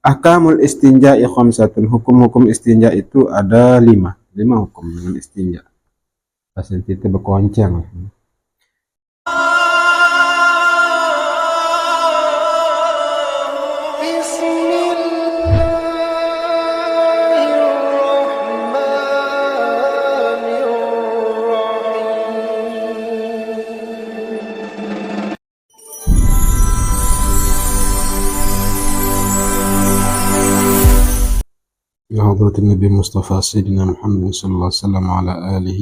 Ahkamul istinja'i khamsatun. Hukum-hukum istinja itu ada 5 hukum dengan istinja. Pasal kita berkoncang. لحضرة النبي المصطفى سيدنا محمد صلى الله عليه وسلم وعلى آله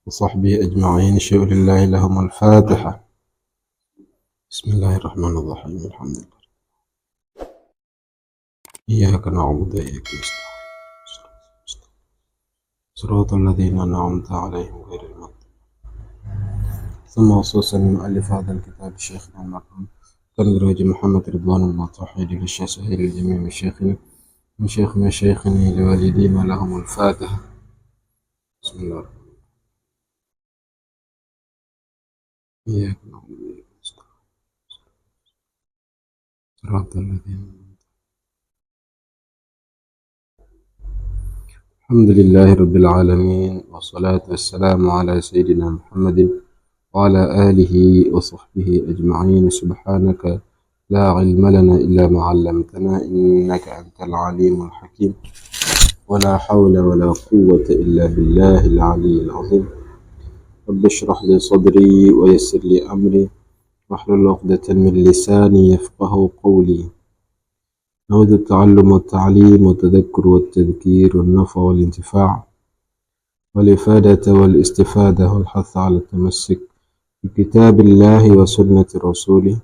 وصحبه أجمعين. شيء لله لهم الفاتحة. بسم الله الرحمن الرحيم. الحمد لله إياك نعبد وإياك نستعين صراط الذين أنعمت عليهم غير المغضوب. ثم خصوصا من مؤلف هذا الكتاب شيخنا المرحوم كنجرج محمد رضوان الله توحيد للشيخ سهيل الجميع من شيخنا لوالدينا لهم الفاتحة. بسم الله الرحمن الرحيم. إياك نعبد وإياك نستعين صراط الذين. الحمد لله رب العالمين والصلاة والسلام على سيدنا محمد وعلى آله وصحبه أجمعين. سبحانك لا علم لنا إلا ما علمتنا إنك أنت العليم الحكيم. ولا حول ولا قوة إلا بالله العلي العظيم. رب اشرح لي صدري ويسر لي أمري واحلل عقدة من لساني يفقه قولي. نود التعلم والتعليم والتذكر والتذكير والنفع والانتفاع والإفادة والاستفادة والحث على التمسك بكتاب الله وسنة رسوله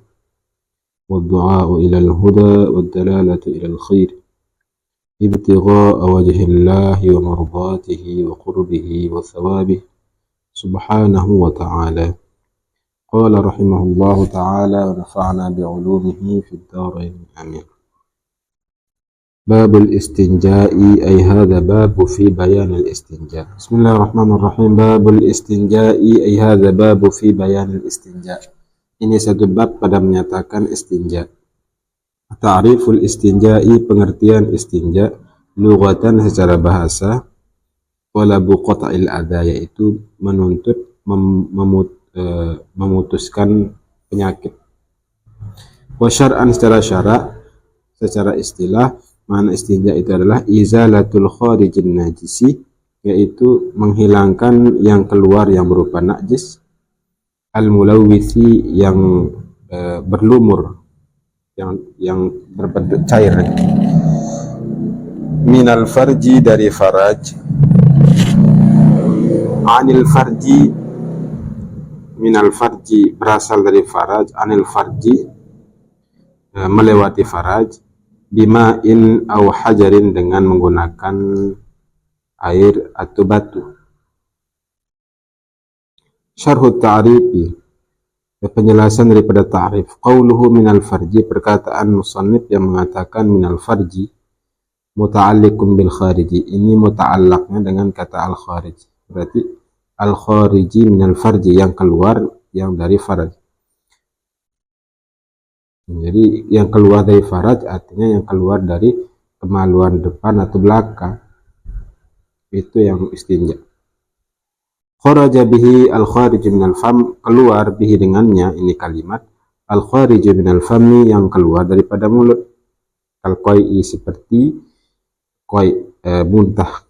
والدعاء إلى الهدى والدلالة إلى الخير ابتغاء وجه الله ومرضاته وقربه وثوابه سبحانه وتعالى. قال رحمه الله تعالى ونفعنا بعلومه في الدارين آمين. باب الاستنجاء أي هذا باب في بيان الاستنجاء. بسم الله الرحمن الرحيم. باب الاستنجاء أي هذا باب في بيان الاستنجاء. Ini satu bab pada menyatakan istinja. Ta'riful istinja'i, pengertian istinja, lughatan secara bahasa, talabu qat'il adha, yaitu menuntut memutuskan penyakit. Wa syar'an secara syara', secara istilah, makna istinja itu adalah izalatul kharijin najisi, yaitu menghilangkan yang keluar yang berupa najis, al-mulawwithi yang berlumur, yang berbentuk cair, minal farji dari faraj, anil farji, minal farji berasal dari faraj, anil farji melewati faraj, bima'in au hajarin dengan menggunakan air atau batu. Syarhut ta'rifi, penjelasan daripada ta'rif. Qauluhu minal farji, perkataan musannif yang mengatakan minal farji muta'alliqun bil khariji, ini muta'allaqnya dengan kata al kharij, berarti al khariji minal farji, yang keluar yang dari faraj. Jadi yang keluar dari faraj artinya yang keluar dari kemaluan depan atau belakang, itu yang istinja. Kharaja bihi al-kharij minal fam, keluar bihi dengannya, ini kalimat al-kharij minal fami, yang keluar daripada mulut, al-qai'i seperti muntah.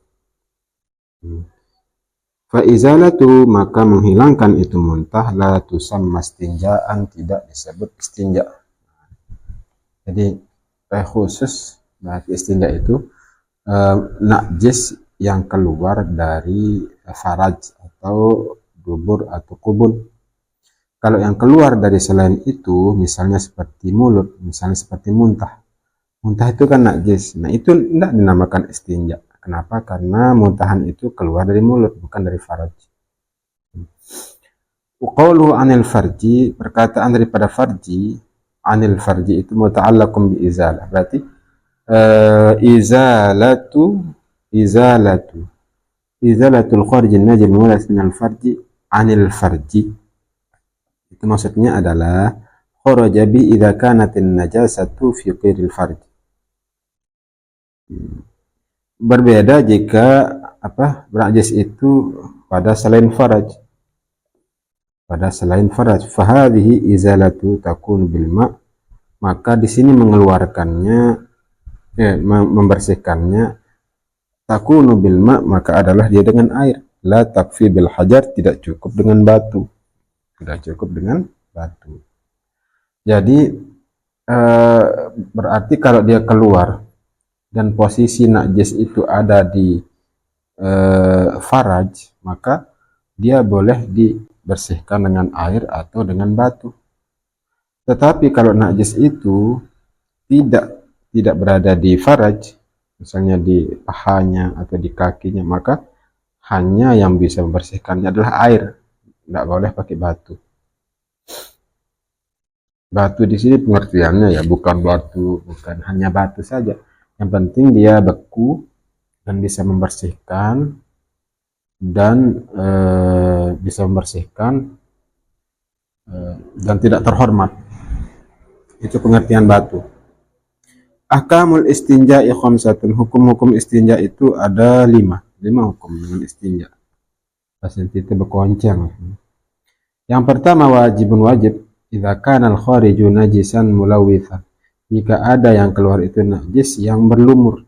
Fa izalatu, maka menghilangkan itu muntah, la tusamma istinja'an, tidak disebut istinja. Jadi khusus berarti istinja itu najis yang keluar dari faraj atau dubur atau kubun. Kalau yang keluar dari selain itu, misalnya seperti mulut, misalnya seperti muntah. Muntah itu kan najis. Nah, itu tidak dinamakan istinja. Kenapa? Karena muntahan itu keluar dari mulut, bukan dari faraj. Qauluhu anil farji, perkataan daripada farji, anil farji itu muta'allaqun bi izalah. Berarti izalatul kharijin najis mulai minal farji anil farji, itu maksudnya adalah kharaja bi idza kanatin najasatu fi ghairil farji, Berbeda jika bernajis itu pada selain faraj. Pada selain faraj, fahadhihi izalatu takun bil ma, maka di sini mengeluarkannya, membersihkannya, takunu bil ma, maka adalah dia dengan air. La takfi bil hajar, tidak cukup dengan batu. Tidak cukup dengan batu. Jadi berarti kalau dia keluar dan posisi najis itu ada di faraj, maka dia boleh dibersihkan dengan air atau dengan batu. Tetapi kalau najis itu tidak berada di faraj, misalnya di pahanya atau di kakinya, maka hanya yang bisa membersihkannya adalah air. Tidak boleh pakai batu. Batu di sini pengertiannya ya bukan hanya batu saja. Yang penting dia beku dan bisa membersihkan dan tidak terhormat. Itu pengertian batu. Ahkamul istinja'i khamsatun, hukum-hukum istinja itu ada 5 hukum dengan istinja. Pasal itu berkoncang. Yang pertama wajib idza kana al-khariju najisan mulawithan, jika ada yang keluar itu najis yang berlumur,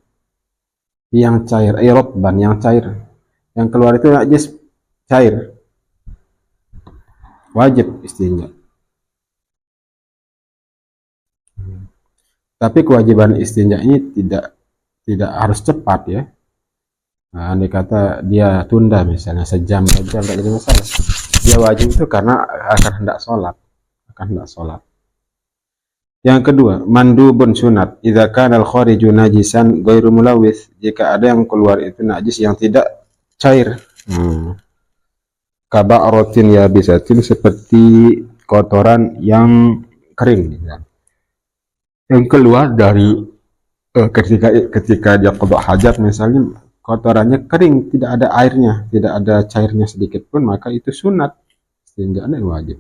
yang cair, rotban, yang cair, yang keluar itu najis cair, wajib istinja. Tapi kewajiban istinja ini tidak harus cepat ya. Nah, andai kata dia tunda misalnya sejam tidak jadi masalah. Dia wajib itu karena akan hendak sholat. Yang kedua, mandubun sunat. Idza kana al-khariju najisan ghairu mulawith, jika ada yang keluar itu najis yang tidak cair. Kaba'ratin yabisatin, seperti kotoran yang kering. Yang keluar dari ketika dia qada hajat misalnya, kotorannya kering, tidak ada airnya, tidak ada cairnya sedikit pun, maka itu sunat. Sehingga ada wajib.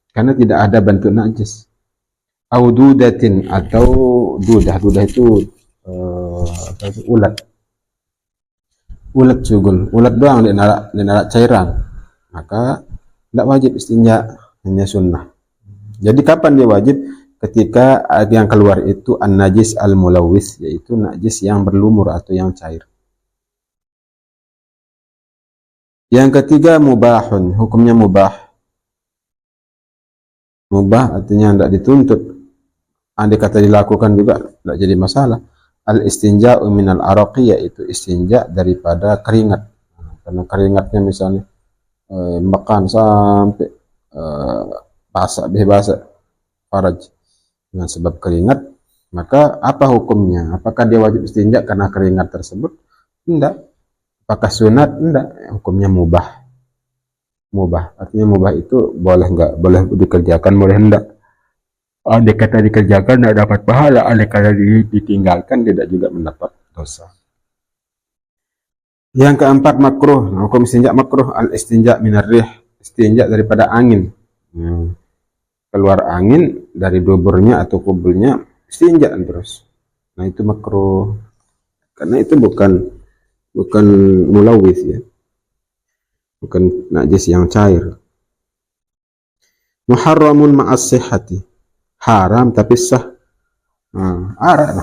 Karena tidak ada bentuk najis. Aududatin, atau dudah itu ulat sugul, ulat doang dia narak cairan, maka tidak wajib istinja, hanya sunnah. Jadi kapan dia wajib? Ketika yang keluar itu an-najis al-mulawis, yaitu najis yang berlumur atau yang cair. Yang ketiga mubahun, hukumnya mubah. Mubah artinya tidak dituntut, andai kata dilakukan juga tidak jadi masalah. Al-istinja'u minal araqi, yaitu istinja daripada keringat. Karena keringatnya misalnya makan sampai basah faraj dengan sebab keringat, maka apa hukumnya? Apakah dia wajib istinja karena keringat tersebut? Tidak. Apakah sunat? Tidak. Hukumnya mubah. Mubah artinya mubah itu boleh enggak, boleh dikerjakan, boleh enggak. Andai kata dikerjakan tidak dapat pahala, andai kata ditinggalkan tidak juga mendapat dosa. Yang keempat makruh. Hukum istinja makruh, al-istinja minar rih, istinja daripada angin. Keluar angin dari duburnya atau kubulnya, istinja terus. Nah itu makruh. Karena itu bukan mulawis ya. Bukan najis yang cair. Muharramun ma'as sihhati, haram tapi sah.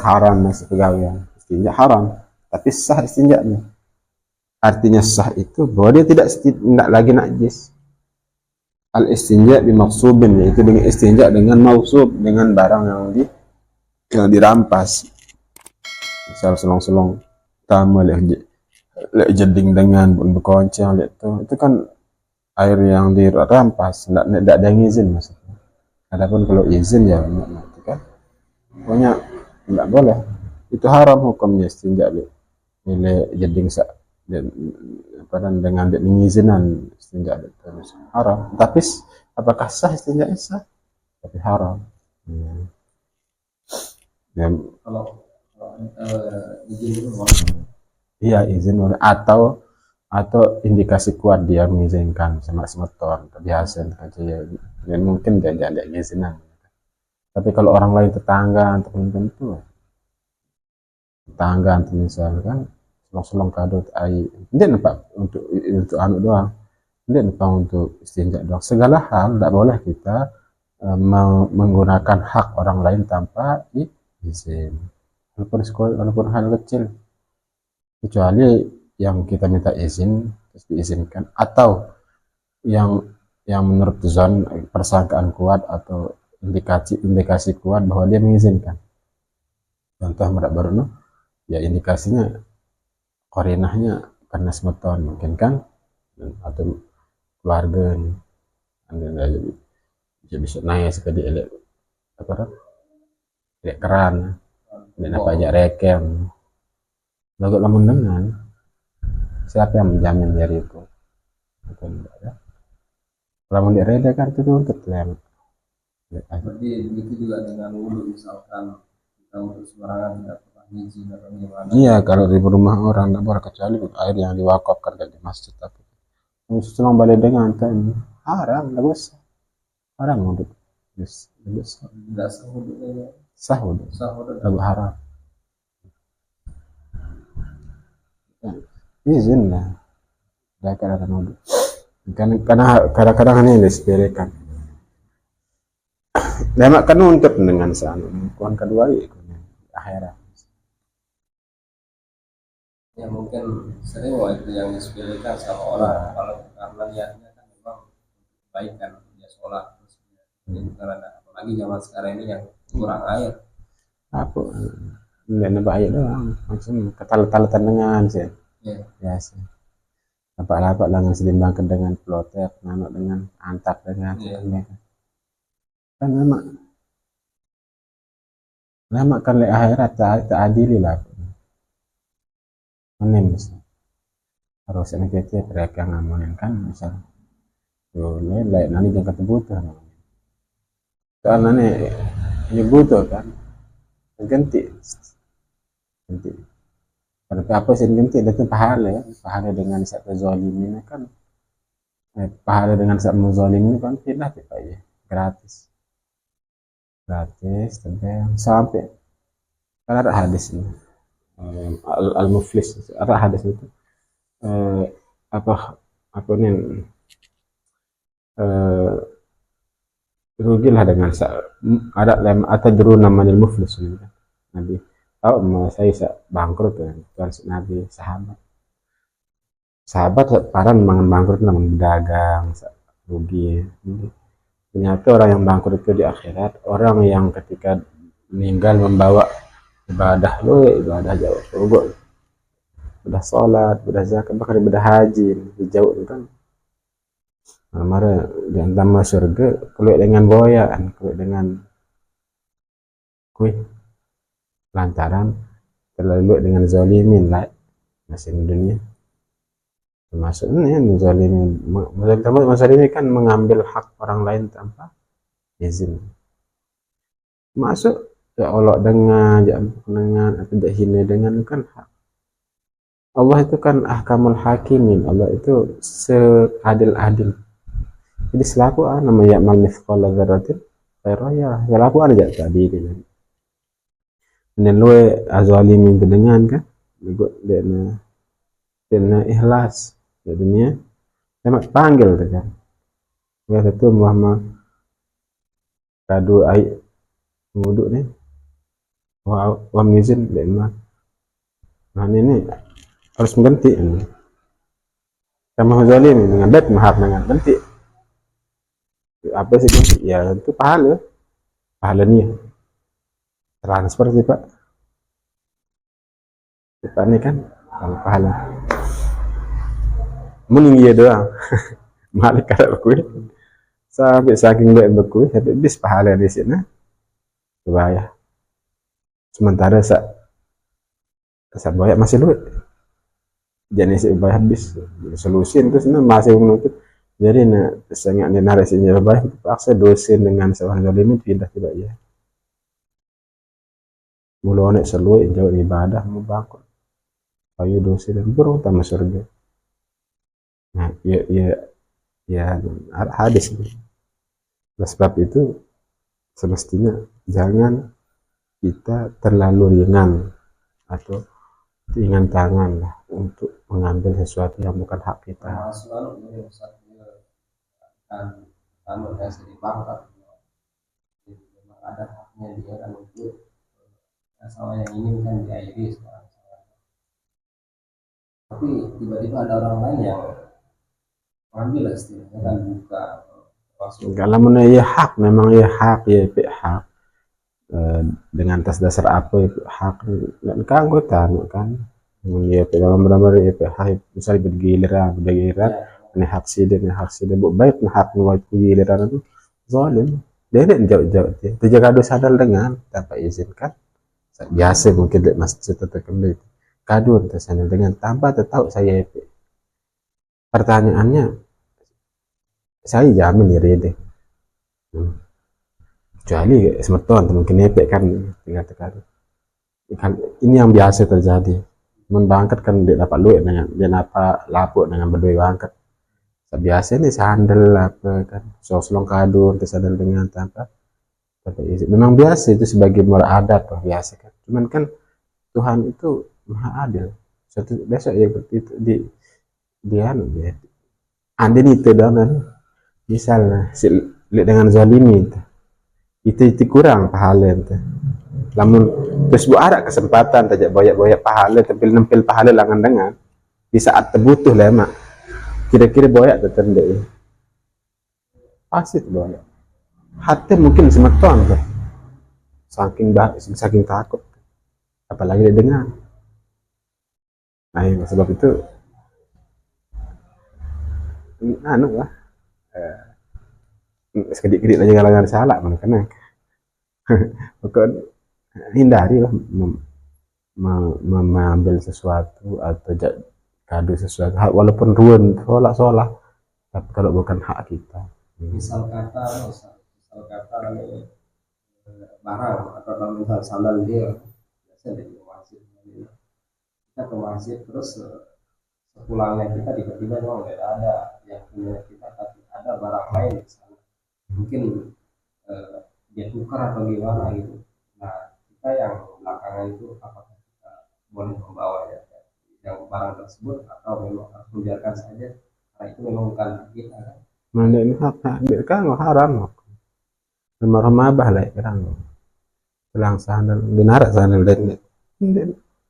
Haram masih pegawaian, istinja haram tapi sah istinjanya. Artinya sah itu bahwa dia tidak lagi najis. Al-istinja bimaksubin, yaitu dengan istinja dengan mausub, dengan barang yang dirampas. Misal selong-selong tamu lek jeding dengan berkoncang itu kan air yang dirampas, tidak ada izin maksudnya. Adapun kalau izin ya nanti kan pokoknya tidak boleh. Itu haram hukumnya istinja nilai jeding dengan izinan istinja terus haram. Tapi apakah sah istinja? Sah, tapi haram. Ya. Kalau izin itu iya izin, atau indikasi kuat dia mengizinkan sama semeton biasa aja ya, mungkin dia ada izinan. Tapi kalau orang lain, tetangga atau teman-teman itu tangga antar misalnya kan selong-selong kado ai dia nampak untuk anu doang, dia nampak untuk istinja doang. Segala hal tidak boleh kita menggunakan hak orang lain tanpa izin, walaupun hal kecil, kecuali yang kita minta izin terus diizinkan, atau yang menurut zon persangkaan kuat atau indikasi kuat bahwa dia mengizinkan. Contoh merak baru ya indikasinya korinahnya karena semeton mungkin kan, atau keluarga bisa naik sekali elek apa elek keran dan apa aja rekem lagu lamun dengan siapa yang menjamin dari itu, bukan ya. Kalau di reda kan itu tuntut lem. Berarti begitu juga dengan wudhu, misalkan kita untuk sembarangan tidak pernah izin atau gimana. Iya, kalau di rumah orang tidak boleh kecuali air yang diwakafkan di masjid. Tapi selama balik dengan kan haram, tidak usah. Haram untuk Tidak sah wudhunya. sah udah, tidak haram. Izin lah, tidak kadang wudhu. Karena kadang-kadang ini disepelekan. Lemak kan untuk dengan sana, kawan kedua itu akhirat. Ya mungkin sering itu yang disepelekan sama orang, kalau karena niatnya kan memang kebaikan, dia sholat terus karena apalagi zaman sekarang ini yang kurang air. Apa? Nggak nambah air doang, langsung ketalut-talutan dengan sih. Biasa. Lapak-lapak lah sedimbangkan dengan ploter, nanok dengan antap dengan kan lama kan le akhirat tak adili lah. Menim harus ini kita mereka ngamunin kan misal boleh lain nanti jangan kebutuhan karena ini butuh kan ganti pada apa sih ganti itu pahala dengan satu zalim ini kan pahala dengan satu zalim ini kan tidak apa ya gratis sampai kan ada hadis ini al-muflis ada hadis itu apa nih rugilah dengan ada lem atau juru namanya muflis Nabi tahu saya bangkrut kan Nabi sahabat paran memang bangkrut memang berdagang rugi. Ternyata orang yang bangkrut itu di akhirat orang yang ketika meninggal membawa ibadah jauh surga, ibadah sholat, ibadah zakat, bahkan ibadah haji jauh kan. Mara di antara surga keluar dengan boyaan, keluar dengan kue lantaran terlalu dengan zalimin lah masih di dunia. Termasuk ini zalimin, ini kan mengambil hak orang lain tanpa izin. Masuk ya Allah dengan atau tidak hina dengan kan hak. Allah itu kan ahkamul hakimin, Allah itu seadil-adil. Jadi selaku namanya ya'mal mithqala dzarratin khairan yarah. Selaku aja tadi ini. Dan lu azalimin dengan kan dan ikhlas di dunia sama panggil kan. Ya itu Muhammad kado ai wudhu nih. Wa mizin dan nah ini harus mengganti ini. Sama zalim dengan bet mahar dengan ganti. Apa sih ganti? Ya itu pahalanya transfer sih Pak. Kita ini kan kalau pahala mending iya doang malik kada berkuih sampai saking baik berkuih sampai bis pahala di sini bahaya. Sementara sa banyak masih duit jenis bayar habis solusin terus masih menuntut jadi sangat narasinya bayar paksa dosen dengan seorang zalimin pindah tidak ya mulai seluruh jauh ibadah mau bangkrut ayo dosen dan burung tamu surga. Nah ya hadis itu. Oleh sebab itu semestinya jangan kita terlalu ringan atau ringan tangan lah untuk mengambil sesuatu yang bukan hak kita. termasuk ini satunya kan ya sedih banget, memang ada haknya dia kan untuk sama yang ini kan diakhiri sekarang, tapi tiba-tiba ada orang lain yang mengambil istilahnya kan buka masuk. Kalau menurut ya hak, memang ya hak ya hak, dengan atas dasar apa itu hak kan gue tahu kan ya kalau benar-benar ya hak misalnya bergiliran ini hak sih buat baik hak buat giliran itu zalim dia jauh-jauh dia terjaga dosa dengan tanpa izin kan biasa mungkin di masjid atau kembali kadun tersanal dengan tanpa tahu saya pertanyaannya saya jamin ya deh kecuali semeton mungkin epek kan tinggal tekan ini yang biasa terjadi membangkat kan dia dapat duit dengan dia dapat lapuk dengan berdua bangkat biasa ini sandal apa kan soslong kadun tersandal dengan tanpa isi memang biasa itu sebagai moral adat biasa kan cuman kan Tuhan itu maha adil suatu besok ya itu dia ada itu dengan misalnya dengan zalimi itu kurang pahala itu namun terus bu ada kesempatan tajak boyak pahala nempel pahala langan dengan di saat terbutuh lemak kira-kira boyak tertendek pasti boyak hati mungkin semeton tuh saking takut apalagi dia dengar nah sebab itu anu lah sedikit aja kalangan salah mana kena pokoknya hindari lah mengambil sesuatu atau kado sesuatu walaupun ruan sholah tapi kalau bukan hak kita misal kata ini barang atau kalau misal sandal dia biasa dari masjid kita ke masjid terus sepulangnya kita tiba-tiba memang tidak ada yang punya kita tapi ada barang lain di sana mungkin dia tukar atau gimana gitu. Nah kita yang belakangan itu apakah kita boleh membawa yang barang tersebut atau memang harus membiarkan saja karena itu memang bukan kita kan. Mana ini hak kan haram rumah bah lah kan bilang sandal benar sandal dan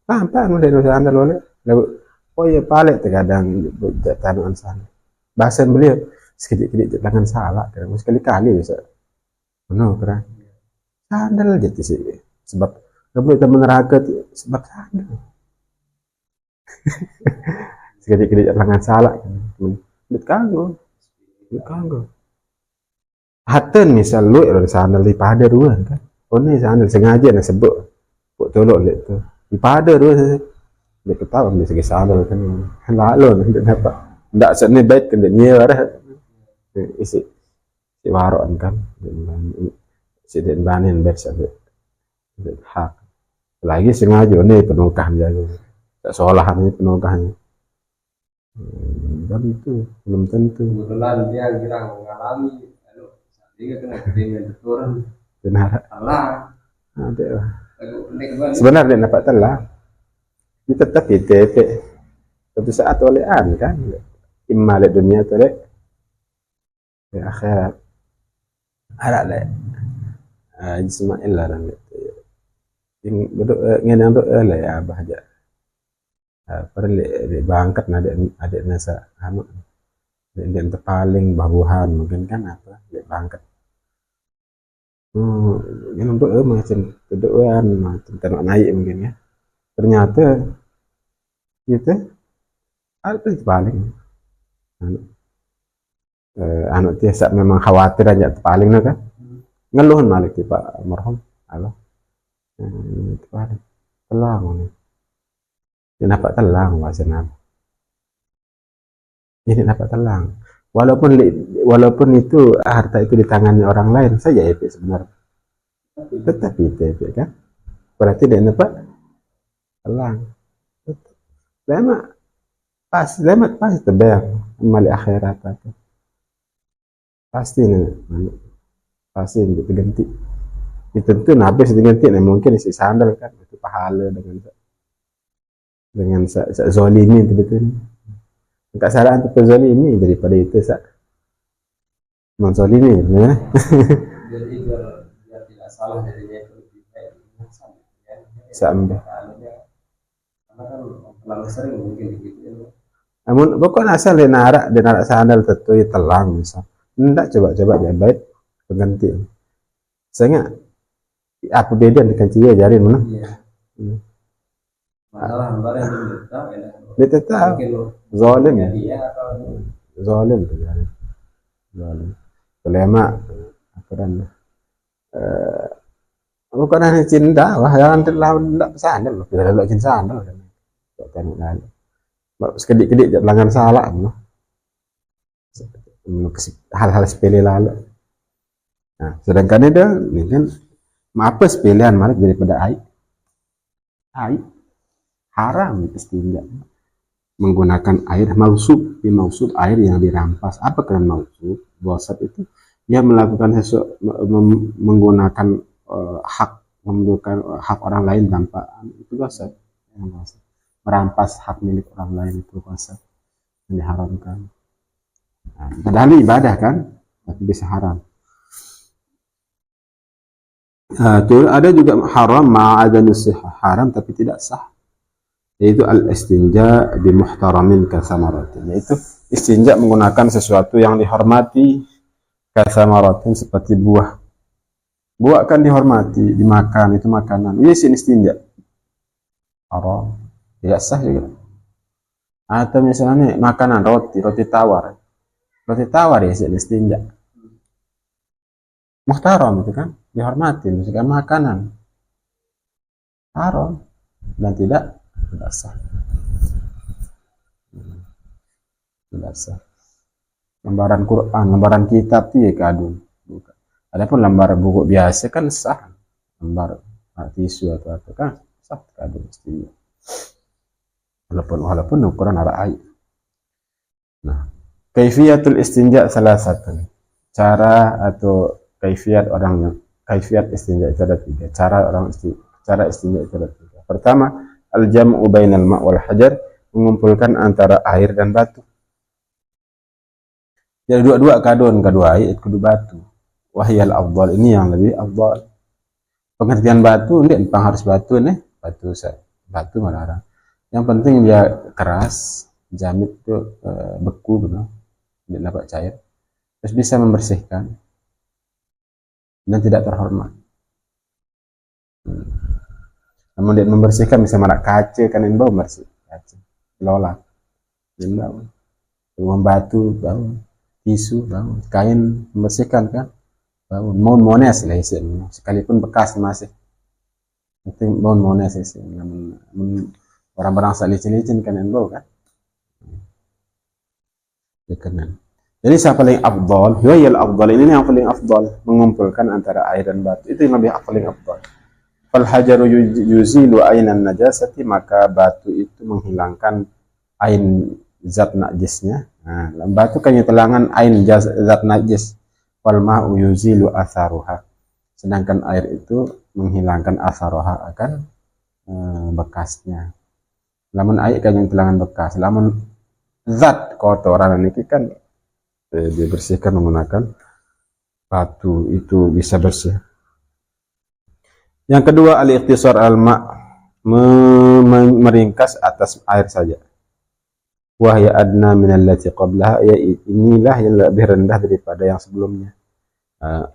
paham dari sandal boleh oh ya paling terkadang tanuan sandal bahasan beliau sedikit jangan salah karena sekali-kali bisa benar kan sandal jadi sih sebab kamu teman neraka sebab sandal sedikit jangan salah kan kanggo haten misal lu dari sandal di pada dua kan oh ini sandal sengaja nak sebut buat tolok itu di pada dua dia ketawa dia segi sandal kan lalu tidak dapat tidak seni baik kan dia ada isi si waron kan si den banin baik saja hak lagi sengaja nih penukahan jago tak seolahan ini penukahannya dan itu belum tentu kebetulan dia kira mengalami dia kena kejadian turun benar salah ada sebenarnya dapat telah kita tetap itu suatu saat olehan kan imma le dunia tu le akhirat ada le Ismail lah dan itu ngene ndo le ya bahaja perlu bangkat ada nasa anu dan terpaling babuhan mungkin kan apa dia bangkat yang untuk macam kedoan macam tanah naik mungkin ya ternyata itu ada terpaling anu tiasa memang khawatir aja terpaling kan ngeluhan malik di Pak Almarhum Allah terpaling telang nih kenapa telang bahasa ini dapat telang walaupun itu harta itu di tangannya orang lain saja itu sebenarnya tetap itu kan berarti dia dapat telang lemak pasti terbayang kembali akhirat itu pasti diganti itu tentu habis diganti mungkin isi sandal kan itu pahala dengan dengan zolimi itu betul. Kesalahan itu penzolimi daripada itu menzolimi, ya. Jadi biar tidak salah jadinya itu lebih baik Sampai. karena kan terlalu sering mungkin gitu. Namun pokoknya asal dia narak sandal tentu telang misal. Ndak coba-coba baik pengganti. Sehingga apa beda dengan cia jarin mana? Iya. Masalah lembar yang Dia tetap zalim. Dia atau Zalim tu jarin. Zalim. Ulama apa dan bukan hanya cinta, wah jangan tidak sandal loh, tidak ada cinta sandal kan. Tak lalu. Sekedik-kedik jangan salah, hal-hal sepele lalu. Nah, sedangkan ini kan apa sepelean malah daripada air haram istinja menggunakan air mausub air yang dirampas. Apa kalian mausub? Wasat itu dia melakukan sesuatu menggunakan menggunakan hak orang lain tanpa itu wasat. Merampas hak milik orang lain itu wasat yang diharamkan. Nah, padahal ibadah kan, tapi bisa haram. Ada juga haram ma'adhan sihah, haram tapi tidak sah, yaitu al-istinja bi muhtaramin kasamaratin, yaitu istinja menggunakan sesuatu yang dihormati kasamaratin seperti buah kan dihormati, dimakan, itu makanan, ini istinja haram, tidak sah juga. Atau misalnya makanan roti tawar ya istinja muhtaram itu kan dihormati, misalkan makanan haram dan tidak sah. Lembaran Quran, lembaran kitab itu ya kadun. Adapun lembar buku biasa kan sah, lembar tisu atau apa kan sah kadun istinja. Walaupun ukuran ada air. Nah, kaifiyatul istinja salah satu cara atau kaifiat istinja itu ada tiga. Cara istinja itu ada tiga. Pertama, al-jam'u bainal ma' wal hajar, mengumpulkan antara air dan batu. Jadi dua air, kedua batu. Wahyal afdal, ini yang lebih afdal. Pengertian batu ini harus batu nih, batu melarang. Yang penting dia keras, jamit itu beku benar, tidak dapat cair. Terus bisa membersihkan dan tidak terhormat. Namun dia membersihkan bisa marak kaca kan yang bau bersih, kaca, lola, bau, uang batu, bau, tisu, bau, kain membersihkan kan, bau, mau mones lah isinya, sekalipun bekas masih, penting mau mones isinya, orang-orang licin kan yang bau kan, dikenan. Jadi siapa paling afdal? Huwayal afdal, ini yang paling afdal, mengumpulkan antara air dan batu. Itu yang lebih paling afdal. Fal hajaru yuzilu ainan najasati, maka batu itu menghilangkan ain zat najisnya. Nah, batu kan telangan ain zat najis. Wal ma'u yuzilu atharuha. Sedangkan air itu menghilangkan atharuha, akan bekasnya. Lamun air kan yang telangan bekas. Lamun zat kotoran ini kan dibersihkan menggunakan batu, itu bisa bersih. Yang kedua, al-ikhtisar al-ma', meringkas atas air saja. Wahya adna minallati qablaha, ya inilah yang lebih rendah daripada yang sebelumnya.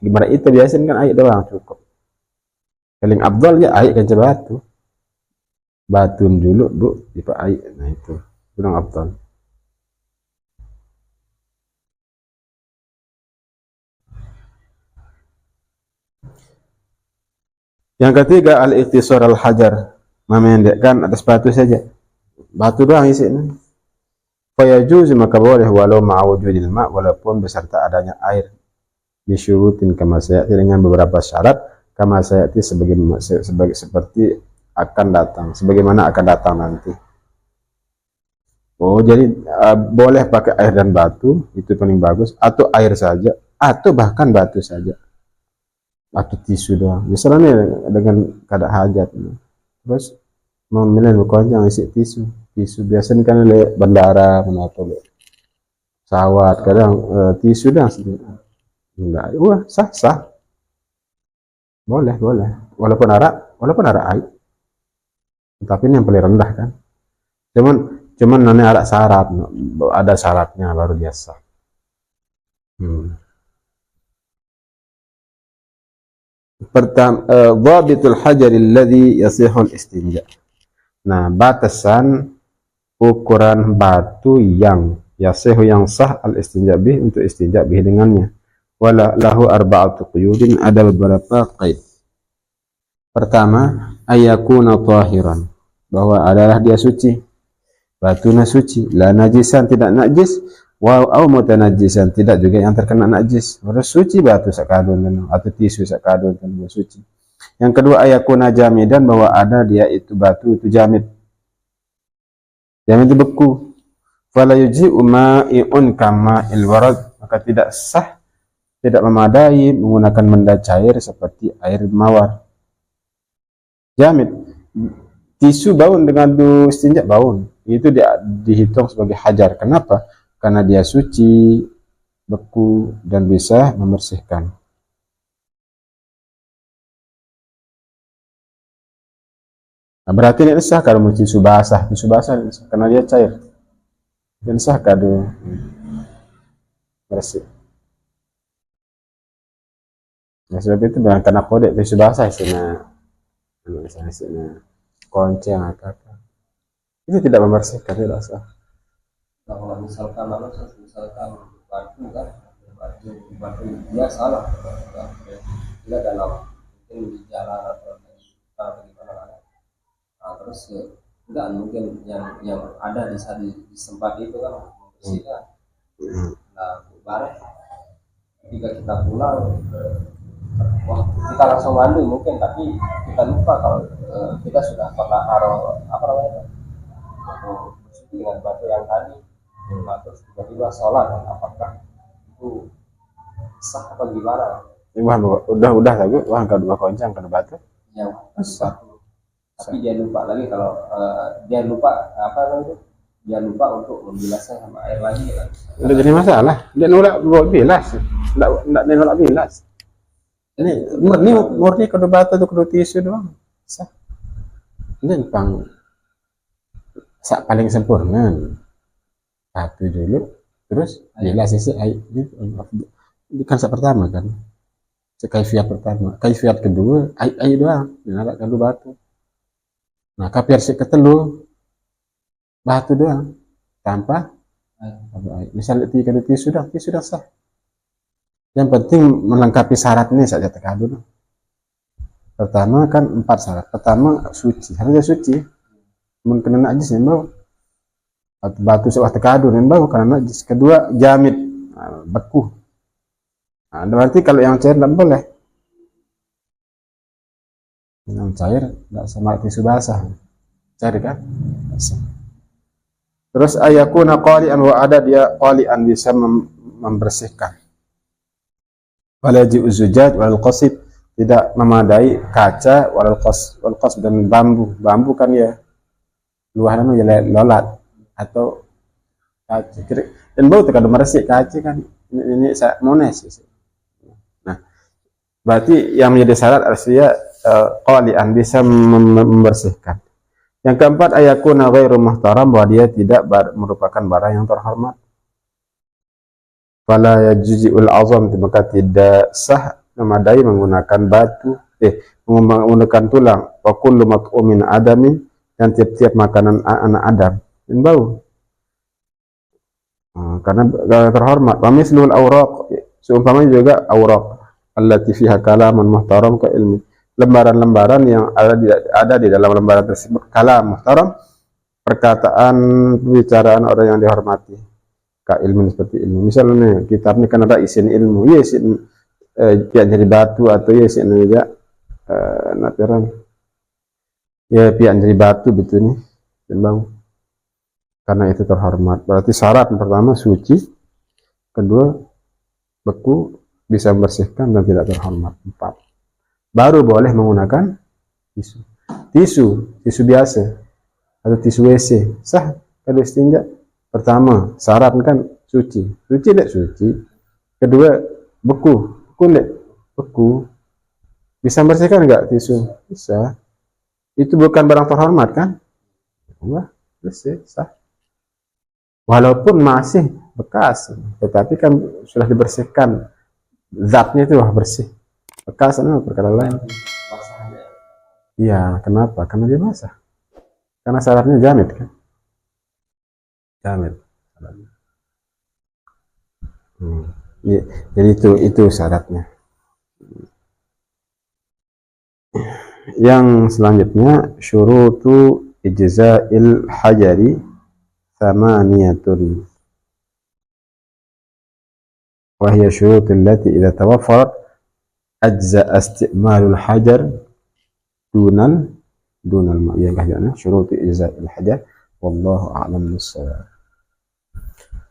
Gimana itu biasanya kan air doang cukup. Paling afdal ya air kan batu dulu bu di air. Nah itu kurang afdal. Yang ketiga, al-ikhtisar al-hajar, memendekkan atas batu saja. Batu doang isinya. Fayajuz, maka boleh walau ma'awujudil ma', walaupun beserta adanya air. Bisyurutin kama sayati, dengan beberapa syarat, kama sayati seperti akan datang, sebagaimana akan datang nanti. Oh, jadi boleh pakai air dan batu, itu paling bagus, atau air saja, atau bahkan batu saja. Atau tisu doang, misalnya dengan kada hajat, terus Memilih keroncong isi tisu. Tisu biasanya kan oleh bandara atau pesawat kadang tisu dah enggak. Wah, sah. Boleh. Walaupun arak air. Tapi ini yang paling rendah kan. Cuman nanti ada syaratnya baru dia sah. Pertama, dhabitul hajar alladhi yasihul istinja. Nah, batasan ukuran batu yang yasihu yang sah al istinja bih untuk istinja bih dengannya. Wala lahu arba'atu quyudin, ada beberapa qaid. Pertama, ayakuna tahiran, bahwa adalah dia suci. Batunya suci, la najisan, tidak najis, au mutanajisan, tidak juga yang terkena najis. Harus suci batu sakadun atau tisu sakadun kan suci. Yang kedua, ayakuna jamidan, bahwa ada dia itu batu itu jamid. Jamid itu beku. Fala yuji'u ma'i'un kama ilwarad, maka tidak sah, tidak memadai menggunakan benda cair seperti air mawar. Jamid, tisu baun dengan istinja baun, itu dihitung sebagai hajar. Kenapa? Karena dia suci, beku, dan bisa membersihkan. Nah, berarti ini sah kalau tisu basah karena dia cair. Dan sah kalau bersih. Nah, sebab itu bukan karena kode tisu basah misalnya konceng atau apa. Itu tidak membersihkan, tidak sah. Kalau misalkan batu kan, batu biasa lah, tidak dalam mungkin di jalan atau di mana. Nah, terus enggak mungkin yang ada di tempat itu kan membersihkan. Nah, bareng ketika kita pulang, wah, kita langsung mandi mungkin, tapi kita lupa kalau kita sudah pernah bersih dengan batu yang tadi. Nah, terus tiba-tiba sholat, apakah itu sah apa gimana? Udah tapi angkat dua koncang ke batu. Yang satu, tapi dia lupa lagi kalau dia lupa untuk membilasnya sama air lagi kan. Udah jadi masalah. Dia nolak bilas, nggak nolak bilas. Ini murni kudu batu atau kudu tisu doang. Sah. Ini pang paling sempurna. Batu dulu, terus bilas isi air. Ini kan pertama kan. Kaifiat pertama. Kaifiat kedua, air doang. Nolak kudu batu. Nah, kapiar si ketelu batu doang tanpa air. Misalnya tisu sudah sah. Yang penting melengkapi syarat ini saja tekadun. Pertama kan 4 syarat. Pertama suci, harusnya suci. Mungkin kena najis yang bau. Atau batu sewah tekadun yang bau karena najis. Kedua jamid, beku. Nah, berarti kalau yang cair tidak boleh. Yang cair tidak sama tisu basah. Cair kan? Basah. Terus ayakuna qali'an, wa ada dia qali'an, bisa membersihkan. Walaji uzujaj wal qasib, tidak memadai kaca wal qasib dan bambu kan ya luahan ya lolat atau kaca dan bau terkadang meresik kaca kan ini mones. Nah, berarti yang menjadi syarat artinya qali'an, bisa membersihkan. Yang keempat, ayakuna ghairu muhtaram, bahwa dia tidak merupakan barang yang terhormat. Fala yajuzi'ul azam, maka tidak sah memadai menggunakan batu, menggunakan tulang. Wa kullu mat'umin adamin, dan tiap-tiap makanan anak Adam dan bau. Karena terhormat. Wa mislul awraq, seumpamanya juga awraq allati fiha kalamun muhtaram ka ilmi, lembaran-lembaran yang ada di dalam lembaran tersebut kalam muhtaram, perkataan pembicaraan orang yang dihormati, ka ilmu seperti ilmu. Misalnya kitab ini kan ada isin ilmu, ya isin pihak jadi batu atau ya isin juga napiran ya pihak jadi batu betul nih dan bau, karena itu terhormat. Berarti syarat pertama suci, kedua beku, bisa membersihkan dan tidak terhormat. 4 baru boleh menggunakan tisu. tisu biasa atau tisu WC sah kalau istinja. Pertama syarat kan suci tidak suci. Kedua beku tidak beku, bisa bersihkan enggak tisu? Bisa. Itu bukan barang terhormat kan? Wah, bersih sah. Walaupun masih bekas, tetapi kan sudah dibersihkan, zatnya itu bersih. Bekas itu perkara lain. Iya, kenapa? Karena dia basah. Karena syaratnya jamid kan? Jamid. Ya, jadi itu syaratnya. Yang selanjutnya syurutu ijza'il hajari thamaniyatun. وهي الشروط التي إذا توفرت أجزاء استعمال الحجر دون الماء. شروط إجزاء الحجر والله أعلم بالصواب.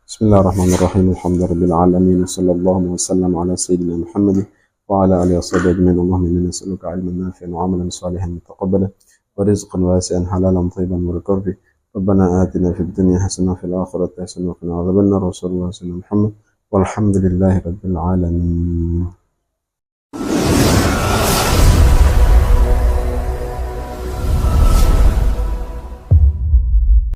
بسم الله الرحمن الرحيم. الحمد لله رب العالمين وصلى الله وسلم على سيدنا محمد وعلى آله وصحبه أجمعين. اللهم إنا نسألك علما نافعا وعملا صالحا متقبلا ورزقا واسعا حلالا طيبا مباركا. ربنا آتنا في الدنيا حسنة وفي الآخرة حسنة وقنا عذاب النار. وصلى الله وسلم محمد والحمد لله رب العالمين.